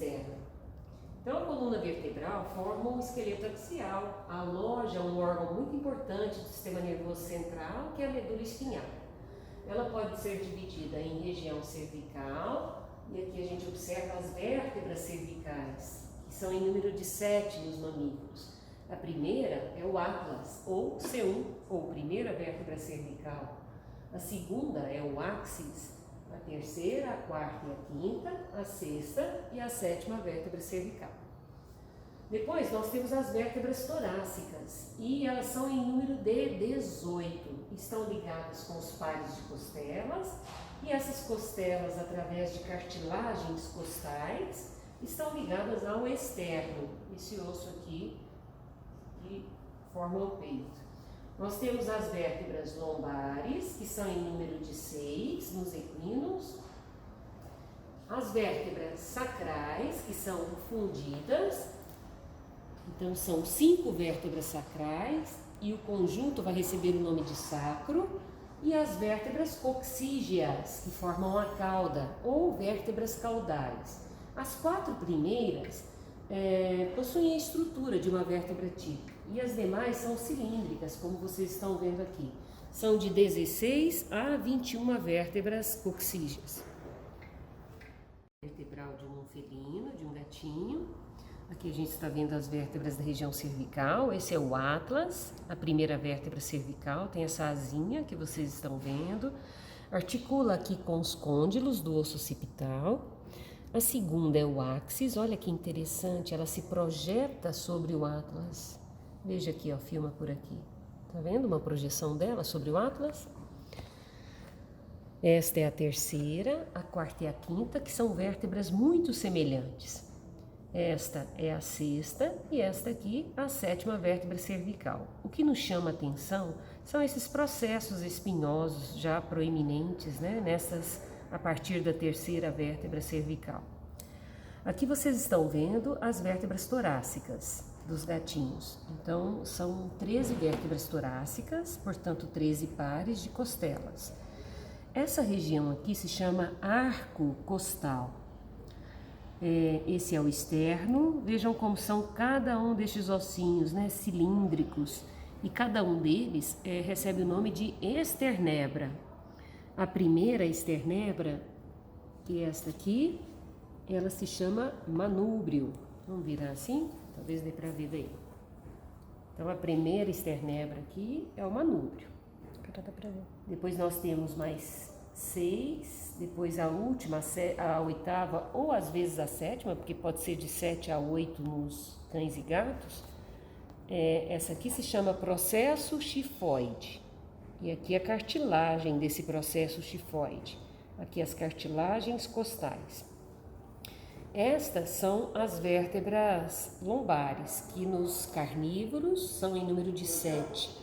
externa. Então, a coluna vertebral forma um esqueleto axial, aloja um órgão muito importante do sistema nervoso central, que é a medula espinhal. Ela pode ser dividida em região cervical, e aqui a gente observa as vértebras cervicais, que são em número de 7 nos mamíferos. A primeira é o atlas, ou C1, ou primeira vértebra cervical. A segunda é o axis, a terceira, a quarta e a quinta, a sexta e a sétima vértebra cervical. Depois nós temos as vértebras torácicas e elas são em número de 18. Estão ligadas com os pares de costelas e essas costelas, através de cartilagens costais, estão ligadas ao externo, esse osso aqui que forma o peito. Nós temos as vértebras lombares, que são em número de 6 nos equinos. As vértebras sacrais, que são fundidas. Então, são 5 vértebras sacrais e o conjunto vai receber o nome de sacro. E as vértebras coxígeas, que formam a cauda, ou vértebras caudais. As 4 primeiras possuem a estrutura de uma vértebra típica. E as demais são cilíndricas, como vocês estão vendo aqui. São de 16 a 21 vértebras coxígeas. Vertebral de um felino, de um gatinho. Aqui a gente está vendo as vértebras da região cervical. Esse é o atlas, a primeira vértebra cervical. Tem essa asinha que vocês estão vendo. Articula aqui com os côndilos do osso occipital. A segunda é o axis. Olha que interessante, ela se projeta sobre o atlas. Veja aqui, ó, filma por aqui. Tá vendo uma projeção dela sobre o atlas? Esta é a terceira, a quarta e a quinta, que são vértebras muito semelhantes. Esta é a sexta e esta aqui a sétima vértebra cervical. O que nos chama a atenção são esses processos espinhosos já proeminentes, né, a partir da terceira vértebra cervical. Aqui vocês estão vendo as vértebras torácicas dos gatinhos. Então, são 13 vértebras torácicas, portanto 13 pares de costelas. Essa região aqui se chama arco costal. Esse é o externo. Vejam como são cada um destes ossinhos, né, cilíndricos, e cada um deles recebe o nome de esternebra. A primeira esternebra, que é esta aqui, ela se chama manúbrio. Vamos virar assim? Talvez dê para ver daí. Então, a primeira esternebra aqui é o manúbrio. Dá pra ver. Depois nós temos mais 6, depois a última, a oitava, ou às vezes a sétima, porque pode ser de 7 a 8 nos cães e gatos. Essa aqui se chama processo xifoide. E aqui a cartilagem desse processo xifoide. Aqui as cartilagens costais. Estas são as vértebras lombares, que nos carnívoros são em número de 7.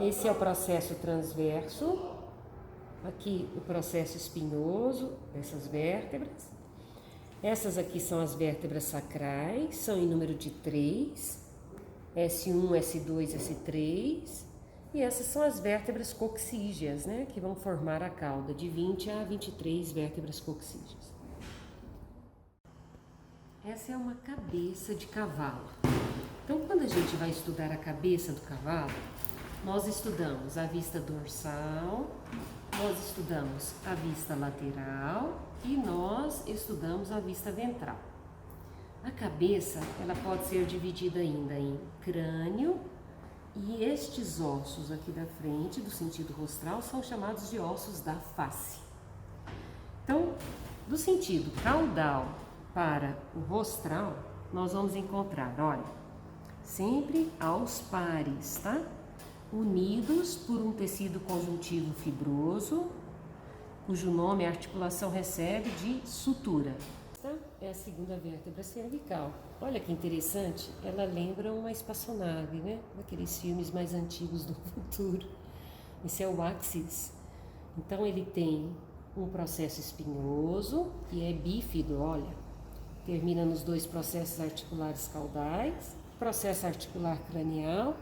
Esse é o processo transverso, aqui o processo espinhoso dessas vértebras. Essas aqui são as vértebras sacrais, são em número de 3, S1, S2, S3. E essas são as vértebras coxígeas, né, que vão formar a cauda, de 20 a 23 vértebras coxígeas. Essa é uma cabeça de cavalo. Então, quando a gente vai estudar a cabeça do cavalo, nós estudamos a vista dorsal, nós estudamos a vista lateral e nós estudamos a vista ventral. A cabeça, ela pode ser dividida ainda em crânio e estes ossos aqui da frente, do sentido rostral, são chamados de ossos da face. Então, do sentido caudal para o rostral, nós vamos encontrar, olha, sempre aos pares, tá? Unidos por um tecido conjuntivo fibroso, cujo nome a articulação recebe de sutura. Esta é a segunda vértebra cervical. Olha que interessante, ela lembra uma espaçonave, né? Daqueles filmes mais antigos do futuro. Esse é o axis. Então ele tem um processo espinhoso e é bífido, olha. Termina nos 2 processos articulares caudais, processo articular cranial,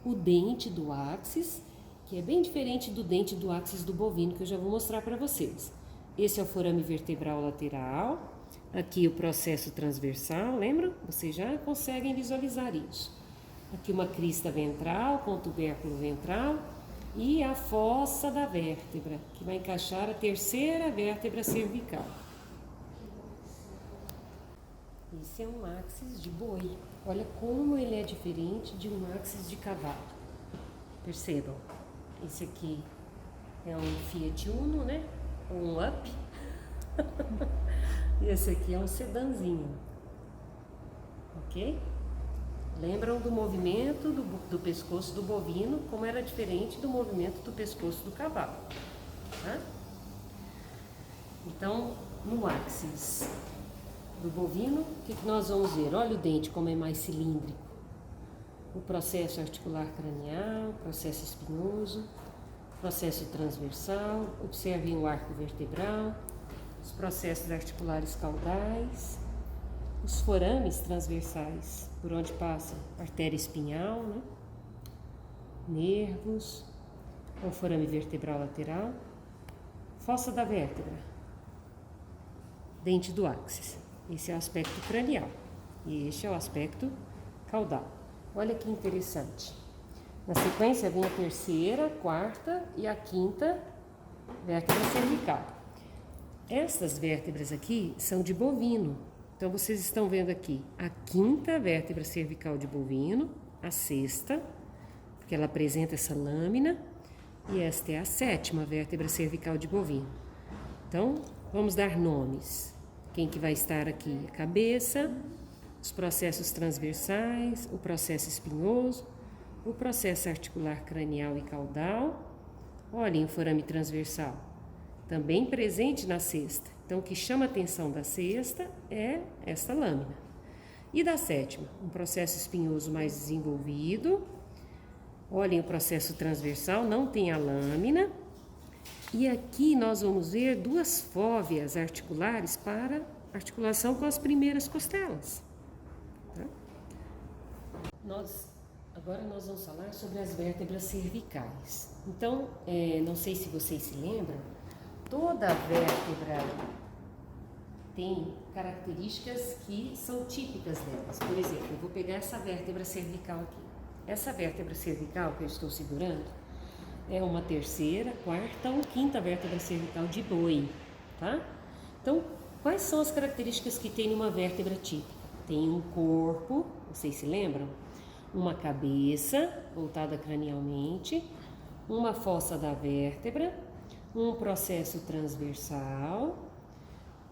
o dente do axis, que é bem diferente do dente do axis do bovino, que eu já vou mostrar para vocês. Esse é o forame vertebral lateral, Aqui o processo transversal, lembra? Vocês já conseguem visualizar isso. Aqui uma crista ventral com o tubérculo ventral e a fossa da vértebra, que vai encaixar a terceira vértebra cervical. Esse é um axis de boi. Olha como ele é diferente de um axis de cavalo. Percebam, esse aqui é um Fiat Uno, né? Um Up. E esse aqui é um sedanzinho. Ok? Lembram do movimento do pescoço do bovino, como era diferente do movimento do pescoço do cavalo. Tá? Então, no axis do bovino, o que nós vamos ver? Olha o dente como é mais cilíndrico. O processo articular cranial, processo espinhoso, processo transversal, observem o arco vertebral, os processos articulares caudais, os forames transversais, por onde passa a artéria espinhal, né? Nervos, o forame vertebral lateral, fossa da vértebra, dente do áxis. Esse é o aspecto cranial e este é o aspecto caudal. Olha que interessante. Na sequência vem a terceira, a quarta e a quinta vértebra cervical. Essas vértebras aqui são de bovino. Então vocês estão vendo aqui a quinta vértebra cervical de bovino, a sexta, porque ela apresenta essa lâmina, e esta é a sétima vértebra cervical de bovino. Então, vamos dar nomes. Quem que vai estar aqui? A cabeça, os processos transversais, o processo espinhoso, o processo articular cranial e caudal. Olhem o forame transversal, também presente na sexta. Então, o que chama a atenção da sexta é esta lâmina. E da sétima, um processo espinhoso mais desenvolvido. Olhem o processo transversal, não tem a lâmina. E aqui nós vamos ver duas fóveas articulares para articulação com as primeiras costelas. Tá? Agora nós vamos falar sobre as vértebras cervicais. Então, não sei se vocês se lembram, toda vértebra tem características que são típicas delas. Por exemplo, eu vou pegar essa vértebra cervical aqui. Essa vértebra cervical que eu estou segurando é uma terceira, quarta ou quinta vértebra cervical de boi, tá? Então, quais são as características que tem numa vértebra típica? Tem um corpo, vocês se lembram? Uma cabeça voltada cranialmente, uma fossa da vértebra, um processo transversal,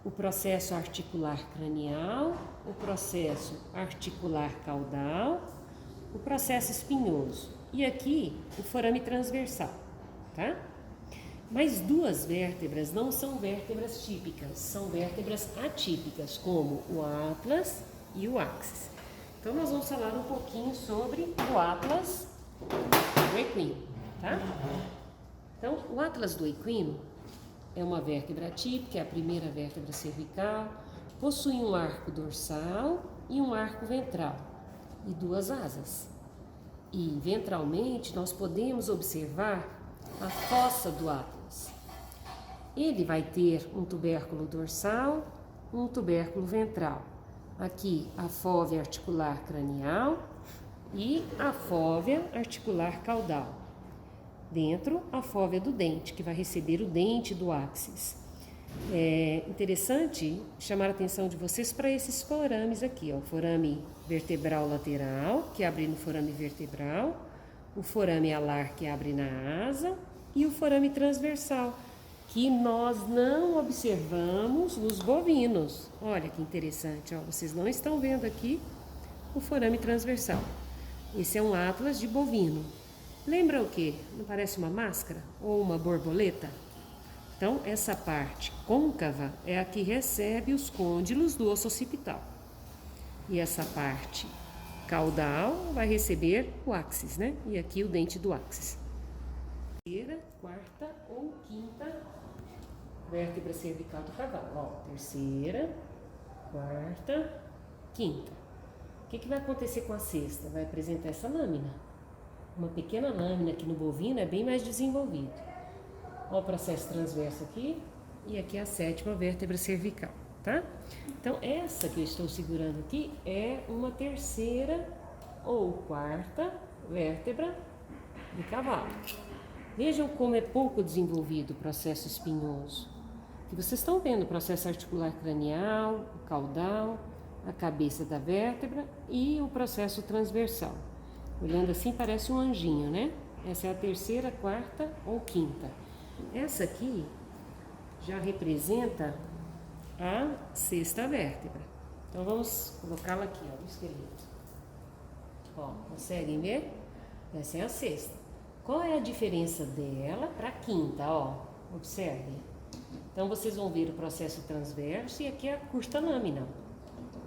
o processo articular cranial, o processo articular caudal, o processo espinhoso e aqui o forame transversal, tá? Mas duas vértebras não são vértebras típicas, são vértebras atípicas, como o atlas e o áxis. Então nós vamos falar um pouquinho sobre o atlas do equino, tá? Então, o atlas do equino é uma vértebra atípica, é a primeira vértebra cervical, possui um arco dorsal e um arco ventral e duas asas. E ventralmente nós podemos observar a fossa do atlas. Ele vai ter um tubérculo dorsal, um tubérculo ventral. Aqui a fóvea articular cranial e a fóvea articular caudal. Dentro, a fóvea do dente, que vai receber o dente do áxis. É interessante chamar a atenção de vocês para esses forames aqui, ó. O forame vertebral lateral, que abre no forame vertebral, o forame alar, que abre na asa, e o forame transversal, que nós não observamos nos bovinos. Olha que interessante, ó. Vocês não estão vendo aqui o forame transversal. Esse é um atlas de bovino. Lembra o quê? Não parece uma máscara ou uma borboleta? Então, essa parte côncava é a que recebe os côndilos do osso occipital. E essa parte caudal vai receber o áxis, né? E aqui o dente do áxis. Terceira, quarta ou quinta vértebra cervical do cavalo. Ó, terceira, quarta, quinta. O que vai acontecer com a sexta? Vai apresentar essa lâmina. Uma pequena lâmina que no bovino é bem mais desenvolvido. Olha o processo transverso aqui e aqui a sétima vértebra cervical, tá? Então, essa que eu estou segurando aqui é uma terceira ou quarta vértebra de cavalo. Vejam como é pouco desenvolvido o processo espinhoso. Que vocês estão vendo o processo articular cranial, o caudal, a cabeça da vértebra e o processo transversal. Olhando assim parece um anjinho, né? Essa é a terceira, quarta ou quinta. Essa aqui já representa a sexta vértebra. Então vamos colocá-la aqui, ó, no esqueleto. Ó, conseguem ver? Essa é a sexta. Qual é a diferença dela para a quinta? Ó, observem. Então vocês vão ver o processo transverso e aqui é a curta lâmina.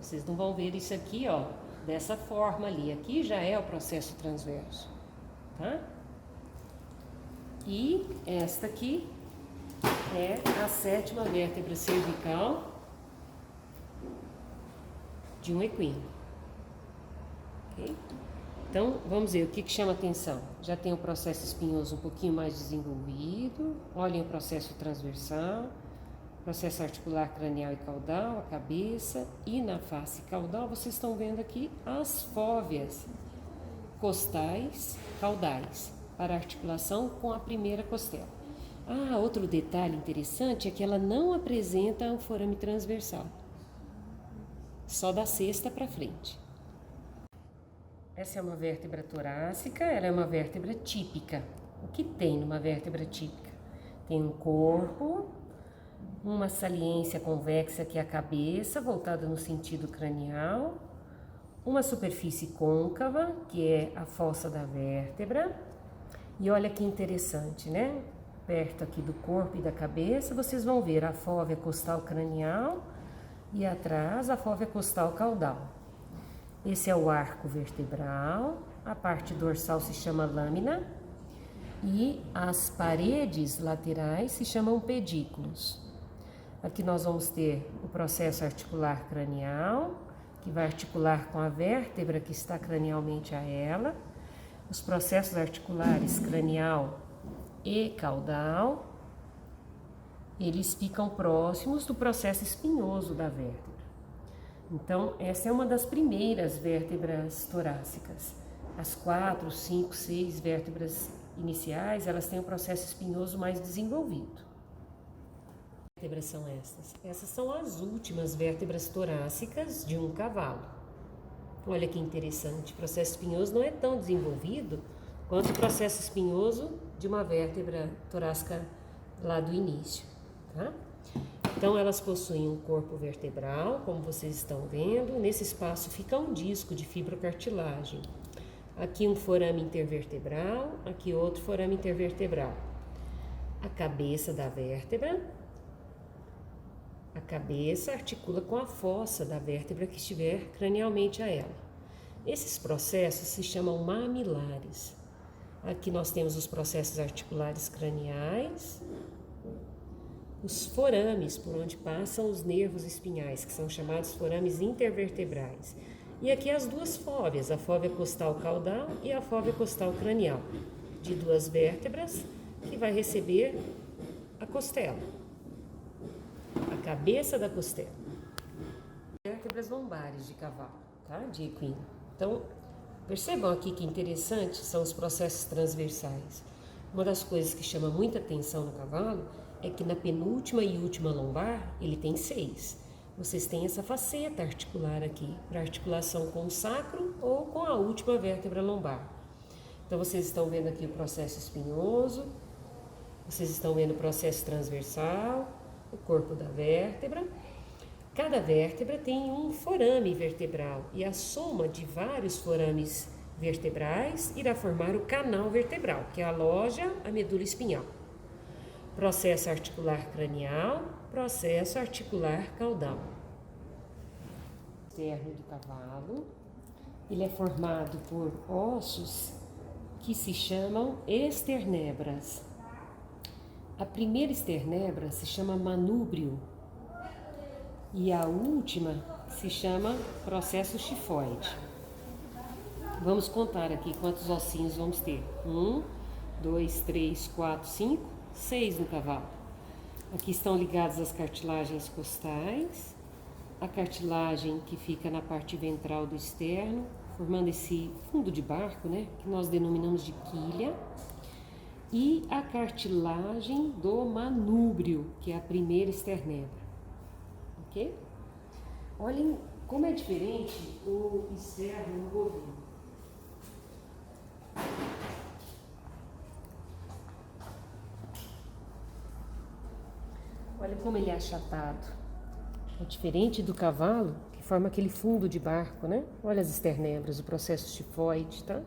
Vocês não vão ver isso aqui, ó, dessa forma ali. Aqui já é o processo transverso, tá? E esta aqui é a sétima vértebra cervical de um equino. Ok? Então, vamos ver o que chama atenção. Já tem o processo espinhoso um pouquinho mais desenvolvido. Olhem o processo transversal, processo articular cranial e caudal, a cabeça. E na face caudal, vocês estão vendo aqui as fóveas costais caudais para articulação com a primeira costela. Ah, outro detalhe interessante é que ela não apresenta o forame transversal. Só da sexta para frente. Essa é uma vértebra torácica, ela é uma vértebra típica. O que tem numa vértebra típica? Tem um corpo, uma saliência convexa que é a cabeça, voltada no sentido cranial, uma superfície côncava, que é a fossa da vértebra. E olha que interessante, né? Perto aqui do corpo e da cabeça, vocês vão ver a fóvea costal cranial e atrás a fóvea costal caudal. Esse é o arco vertebral, a parte dorsal se chama lâmina e as paredes laterais se chamam pedículos. Aqui nós vamos ter o processo articular cranial, que vai articular com a vértebra que está cranialmente a ela, os processos articulares cranial e caudal, eles ficam próximos do processo espinhoso da vértebra. Então, essa é uma das primeiras vértebras torácicas. As 4, 5, 6 vértebras iniciais, elas têm um processo espinhoso mais desenvolvido. Que vértebras são essas? Essas são as últimas vértebras torácicas de um cavalo. Olha que interessante, o processo espinhoso não é tão desenvolvido quanto o processo espinhoso de uma vértebra torácica lá do início, tá? Então, elas possuem um corpo vertebral, como vocês estão vendo. Nesse espaço fica um disco de fibrocartilagem. Aqui um forame intervertebral, aqui outro forame intervertebral. A cabeça da vértebra. A cabeça articula com a fossa da vértebra que estiver cranialmente a ela. Esses processos se chamam mamilares. Aqui nós temos os processos articulares craniais, os forames por onde passam os nervos espinhais, que são chamados forames intervertebrais. E aqui as duas fóveas, a fóvea costal caudal e a fóvea costal cranial, de duas vértebras que vai receber a costela, a cabeça da costela. Vértebras lombares de cavalo, tá? De equino. Então, percebam aqui que interessante são os processos transversais. Uma das coisas que chama muita atenção no cavalo é que na penúltima e última lombar ele tem 6. Vocês têm essa faceta articular aqui, para articulação com o sacro ou com a última vértebra lombar. Então vocês estão vendo aqui o processo espinhoso, vocês estão vendo o processo transversal, o corpo da vértebra. Cada vértebra tem um forame vertebral e a soma de vários forames vertebrais irá formar o canal vertebral, que aloja a medula espinhal. Processo articular cranial, processo articular caudal. O externo do cavalo, ele é formado por ossos que se chamam esternebras. A primeira esternebra se chama manúbrio e a última se chama processo chifoide. Vamos contar aqui quantos ossinhos vamos ter. 1, 2, 3, 4, 5, 6 no cavalo. Aqui estão ligadas as cartilagens costais, a cartilagem que fica na parte ventral do externo, formando esse fundo de barco, né, que nós denominamos de quilha, e a cartilagem do manúbrio, que é a primeira esternebra, ok? Olhem como é diferente o externo no bovino. Olha como ele é achatado. É diferente do cavalo, que forma aquele fundo de barco, né? Olha as esternebras, o processo tifoide, tá?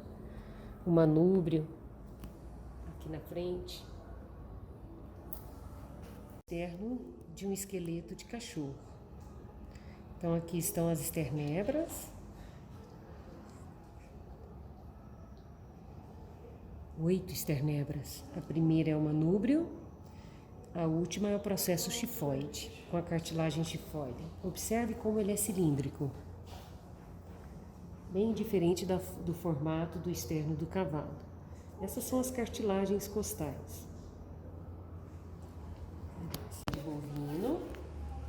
O manúbrio, aqui na frente. Externo de um esqueleto de cachorro. Então aqui estão as esternebras. 8 esternebras. A primeira é o manúbrio. A última é o processo tifoide, com a cartilagem tifoide. Observe como ele é cilíndrico. Bem diferente do formato do externo do cavalo. Essas são as cartilagens costais. De bovino.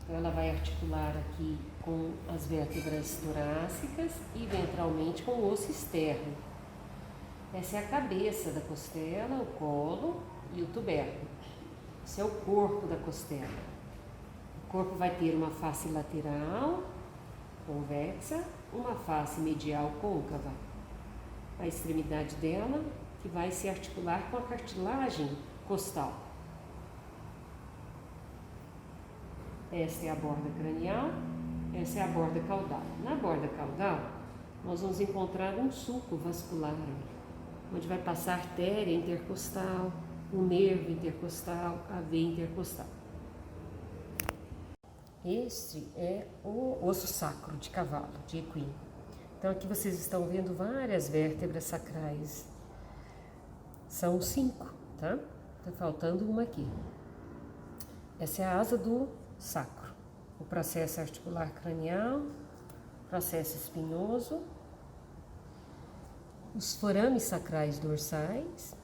Ela vai articular aqui com as vértebras torácicas e ventralmente com o osso externo. Essa é a cabeça da costela, o colo e o tubérculo. Esse é o corpo da costela. O corpo vai ter uma face lateral, convexa, uma face medial côncava. A extremidade dela que vai se articular com a cartilagem costal. Esta é a borda cranial, essa é a borda caudal. Na borda caudal, nós vamos encontrar um sulco vascular, onde vai passar a artéria intercostal, o nervo intercostal, a veia intercostal. Este é o osso sacro de cavalo, de equino. Então aqui vocês estão vendo várias vértebras sacrais. São 5, tá? Tá faltando uma aqui. Essa é a asa do sacro. O processo articular cranial, processo espinhoso, os forames sacrais dorsais,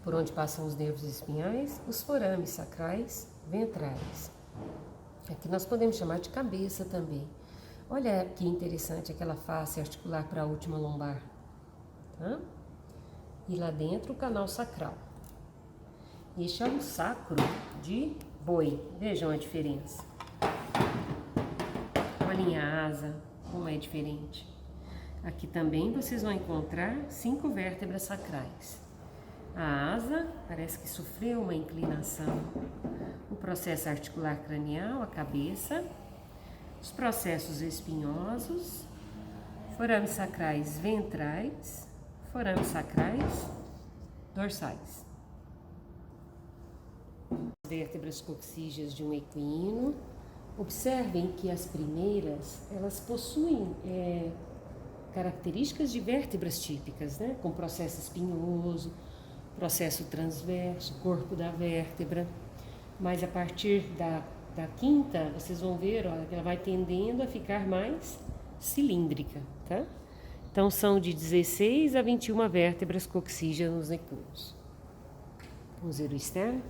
por onde passam os nervos espinhais, os forames sacrais ventrais. Aqui nós podemos chamar de cabeça também. Olha que interessante aquela face articular para a última lombar. Tá? E lá dentro o canal sacral. Este é um sacro de boi. Vejam a diferença. Olhem a asa, como é diferente. Aqui também vocês vão encontrar 5 vértebras sacrais. A asa parece que sofreu uma inclinação. O processo articular cranial, a cabeça, os processos espinhosos, forames sacrais ventrais, forames sacrais dorsais. Vértebras coxígeas de um equino. Observem que as primeiras, elas possuem características de vértebras típicas, né? Com processo espinhoso, processo transverso, corpo da vértebra. Mas a partir da quinta, vocês vão ver, ó, que ela vai tendendo a ficar mais cilíndrica, tá? Então são de 16 a 21 vértebras coxígeas nos equinos. Vamos ver o externo.